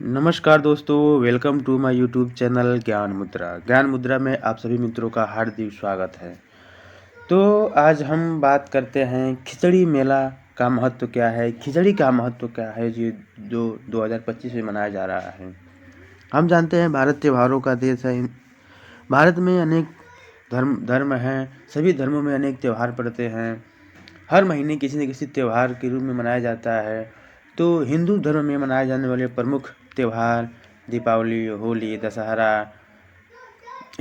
नमस्कार दोस्तों, welcome to my YouTube channel Gyan Mudra. ज्ञान मुद्रा में आप सभी मित्रों का हार्दिक स्वागत है। तो आज हम बात करते हैं खिचड़ी मेला का महत्व क्या है, खिचड़ी का महत्व क्या है जो 2025 में मनाया जा रहा है। हम जानते हैं भारत त्योहारों का देश है। भारत में अनेक धर्म हैं, सभी धर्मों में अनेक त्यौहार पड़ते हैं। हर महीने किसी न किसी त्यौहार के रूप में मनाया जाता है। तो हिंदू धर्म में मनाए जाने वाले प्रमुख त्यौहार दीपावली, होली, दशहरा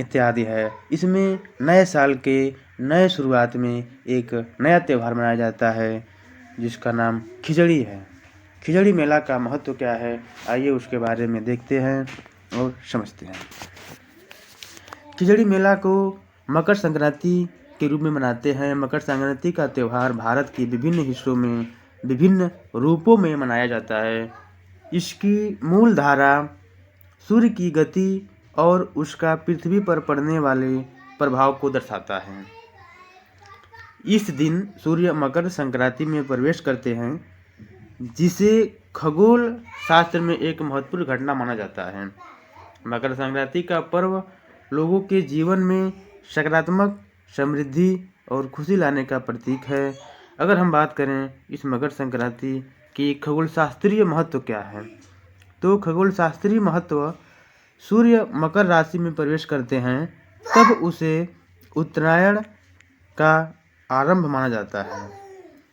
इत्यादि है। इसमें नए साल के नए शुरुआत में एक नया त्यौहार मनाया जाता है जिसका नाम खिचड़ी है। खिचड़ी मेला का महत्व क्या है, आइए उसके बारे में देखते हैं और समझते हैं। खिचड़ी मेला को मकर संक्रांति के रूप में मनाते हैं। मकर संक्रांति का त्यौहार भारत के विभिन्न हिस्सों में विभिन्न रूपों में मनाया जाता है। इसकी मूल धारा सूर्य की गति और उसका पृथ्वी पर पड़ने वाले प्रभाव को दर्शाता है। इस दिन सूर्य मकर संक्रांति में प्रवेश करते हैं, जिसे खगोल शास्त्र में एक महत्वपूर्ण घटना माना जाता है। मकर संक्रांति का पर्व लोगों के जीवन में सकारात्मक समृद्धि और खुशी लाने का प्रतीक है। अगर हम बात करें इस मकर संक्रांति की खगोल शास्त्रीय महत्व क्या है, तो खगोल शास्त्रीय महत्व सूर्य मकर राशि में प्रवेश करते हैं तब उसे उत्तरायण का आरंभ माना जाता है।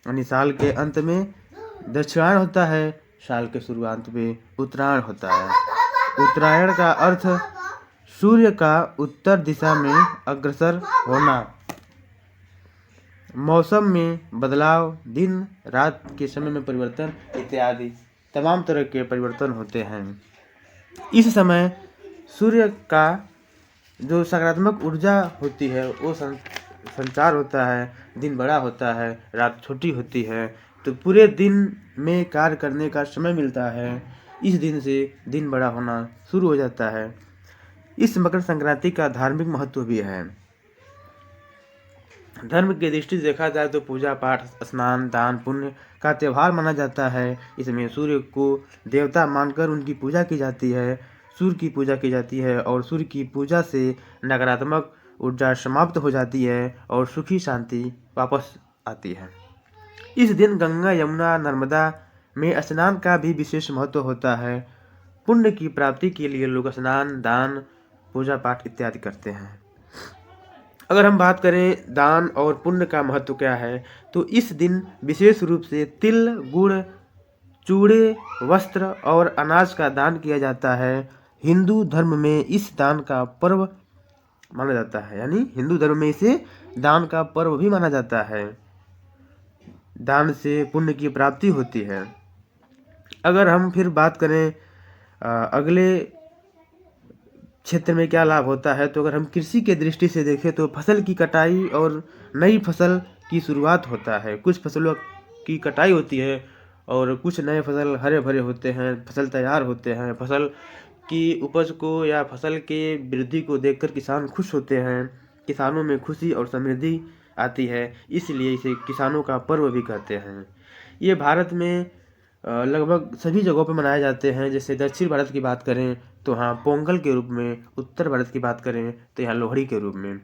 यानी साल के अंत में दक्षिणायण होता है, साल के शुरुआत में उत्तरायण होता है। उत्तरायण का अर्थ सूर्य का उत्तर दिशा में अग्रसर होना, मौसम में बदलाव, दिन रात के समय में परिवर्तन इत्यादि तमाम तरह के परिवर्तन होते हैं। इस समय सूर्य का जो सकारात्मक ऊर्जा होती है वो संचार होता है, दिन बड़ा होता है, रात छोटी होती है, तो पूरे दिन में कार्य करने का समय मिलता है। इस दिन से दिन बड़ा होना शुरू हो जाता है। इस मकर संक्रांति का धार्मिक महत्व भी है। धर्म की दृष्टि से देखा जाए तो पूजा पाठ, स्नान, दान, पुण्य का त्यौहार माना जाता है। इसमें सूर्य को देवता मानकर उनकी पूजा की जाती है, सूर्य की पूजा की जाती है और सूर्य की पूजा से नकारात्मक ऊर्जा समाप्त हो जाती है और सुखी शांति वापस आती है। इस दिन गंगा, यमुना, नर्मदा में स्नान का भी विशेष महत्व होता है। पुण्य की प्राप्ति के लिए लोग स्नान, दान, पूजा पाठ इत्यादि करते हैं। अगर हम बात करें दान और पुण्य का महत्व क्या है, तो इस दिन विशेष रूप से तिल, गुड़, चूड़े, वस्त्र और अनाज का दान किया जाता है। हिंदू धर्म में इस दान का पर्व माना जाता है, यानी हिंदू धर्म में इसे दान का पर्व भी माना जाता है। दान से पुण्य की प्राप्ति होती है। अगर हम फिर बात करें अगले क्षेत्र में क्या लाभ होता है, तो अगर हम कृषि के दृष्टि से देखें तो फसल की कटाई और नई फसल की शुरुआत होता है। कुछ फसलों की कटाई होती है और कुछ नए फसल हरे भरे होते हैं, फसल तैयार होते हैं। फसल की उपज को या फसल के वृद्धि को देखकर किसान खुश होते हैं। किसानों में खुशी और समृद्धि आती है, इसलिए इसे किसानों का पर्व भी कहते हैं। ये भारत में लगभग सभी जगहों पर मनाए जाते हैं। जैसे दक्षिण भारत की बात करें तो हाँ पोंगल के रूप में, उत्तर भारत की बात करें तो यहाँ लोहड़ी के रूप में।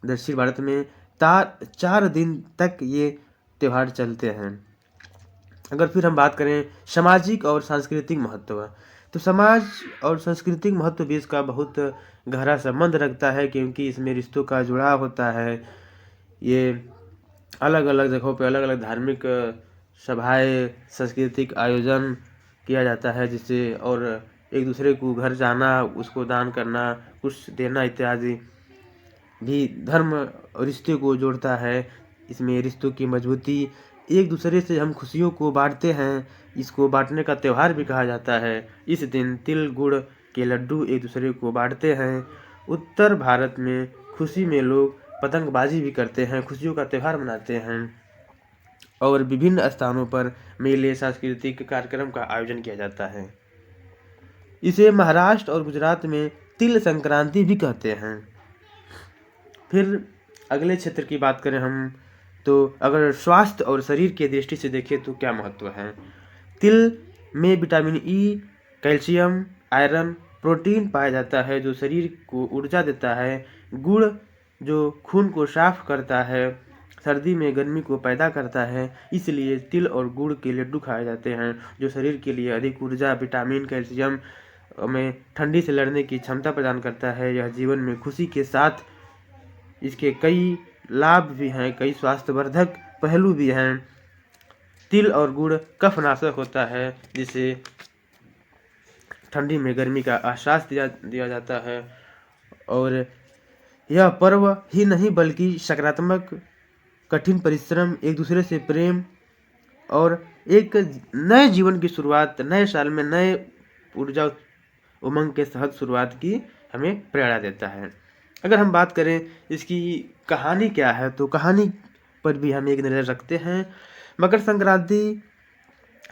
दक्षिण भारत में 4 दिन तक ये त्यौहार चलते हैं। अगर फिर हम बात करें सामाजिक और सांस्कृतिक महत्व, तो समाज और सांस्कृतिक महत्व भी इसका बहुत गहरा संबंध रखता है, क्योंकि इसमें रिश्तों का जुड़ाव होता है। ये अलग अलग जगहों पे अलग अलग धार्मिक सभाएं, सांस्कृतिक आयोजन किया जाता है, जिससे और एक दूसरे को घर जाना, उसको दान करना, कुछ देना इत्यादि भी धर्म और रिश्ते को जोड़ता है। इसमें रिश्तों की मजबूती, एक दूसरे से हम खुशियों को बांटते हैं, इसको बांटने का त्यौहार भी कहा जाता है। इस दिन तिल गुड़ के लड्डू एक दूसरे को बांटते हैं। उत्तर भारत में खुशी में लोग पतंगबाजी भी करते हैं, खुशियों का त्यौहार मनाते हैं और विभिन्न स्थानों पर मेले, सांस्कृतिक कार्यक्रम का आयोजन किया जाता है। इसे महाराष्ट्र और गुजरात में तिल संक्रांति भी कहते हैं। फिर अगले क्षेत्र की बात करें हम, तो अगर स्वास्थ्य और शरीर के दृष्टि से देखें तो क्या महत्व है। तिल में vitamin E calcium, iron, protein पाया जाता है जो शरीर को ऊर्जा देता है। गुड़ जो खून को साफ करता है, सर्दी में गर्मी को पैदा करता है, इसलिए तिल और गुड़ के लड्डू खाए जाते हैं जो शरीर के लिए अधिक ऊर्जा, विटामिन, कैल्शियम में ठंडी से लड़ने की क्षमता प्रदान करता है। यह जीवन में खुशी के साथ इसके कई लाभ भी हैं, कई स्वास्थ्यवर्धक पहलू भी हैं। तिल और गुड़ कफनाशक होता है जिसे ठंडी में गर्मी का एहसास दिया जाता है। और यह पर्व ही नहीं बल्कि सकारात्मक, कठिन परिश्रम, एक दूसरे से प्रेम और एक नए जीवन की शुरुआत, नए साल में नए ऊर्जा उमंग के साथ शुरुआत की हमें प्रेरणा देता है। अगर हम बात करें इसकी कहानी क्या है, तो कहानी पर भी हम एक नज़र रखते हैं। मकर संक्रांति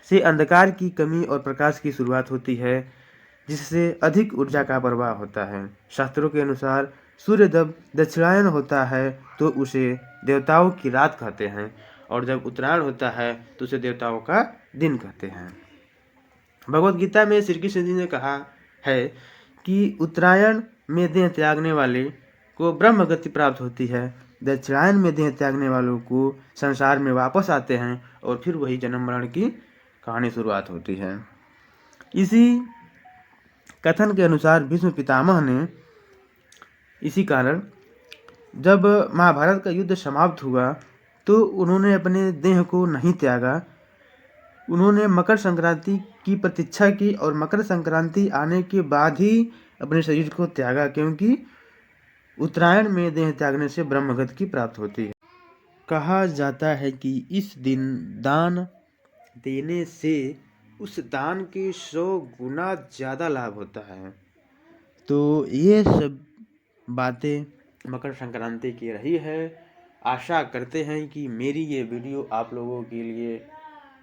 से अंधकार की कमी और प्रकाश की शुरुआत होती है, जिससे अधिक ऊर्जा का प्रवाह होता है। शास्त्रों के अनुसार सूर्य जब दक्षिणायन होता है तो उसे देवताओं की रात कहते हैं, और जब उत्तरायण होता है तो उसे देवताओं का दिन कहते हैं। भगवद गीता में श्री कृष्ण जी ने कहा है कि उत्तरायण में देह त्यागने वाले को ब्रह्म गति प्राप्त होती है, दक्षिणायन में देह त्यागने वालों को संसार में वापस आते हैं और फिर वही जन्म मरण की कहानी शुरुआत होती है। इसी कथन के अनुसार भीष्म पितामह ने इसी कारण जब महाभारत का युद्ध समाप्त हुआ तो उन्होंने अपने देह को नहीं त्यागा। उन्होंने मकर संक्रांति की प्रतीक्षा की और मकर संक्रांति आने के बाद ही अपने शरीर को त्यागा, क्योंकि उत्तरायण में देह त्यागने से ब्रह्मगति की प्राप्त होती है। कहा जाता है कि इस दिन दान देने से उस दान के 100 गुना ज़्यादा लाभ होता है। तो ये सब बातें मकर संक्रांति की रही है। आशा करते हैं कि मेरी ये वीडियो आप लोगों के लिए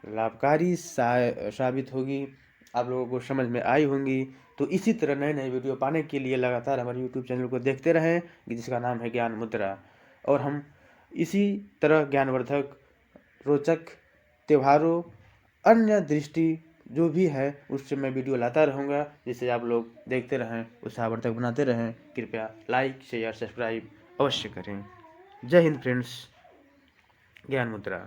लाभकारी साबित होगी, आप लोगों को समझ में आई होंगी। तो इसी तरह नए नए वीडियो पाने के लिए लगातार हमारे यूट्यूब चैनल को देखते रहें, जिसका नाम है ज्ञान मुद्रा। और हम इसी तरह ज्ञानवर्धक, रोचक, त्योहारों, अन्य दृष्टि जो भी है उससे मैं वीडियो लाता रहूँगा, जिससे आप लोग देखते रहें, उत्साहवर्धक बनाते रहें। कृपया लाइक, शेयर, सब्सक्राइब अवश्य करें। जय हिंद फ्रेंड्स। ज्ञान मुद्रा।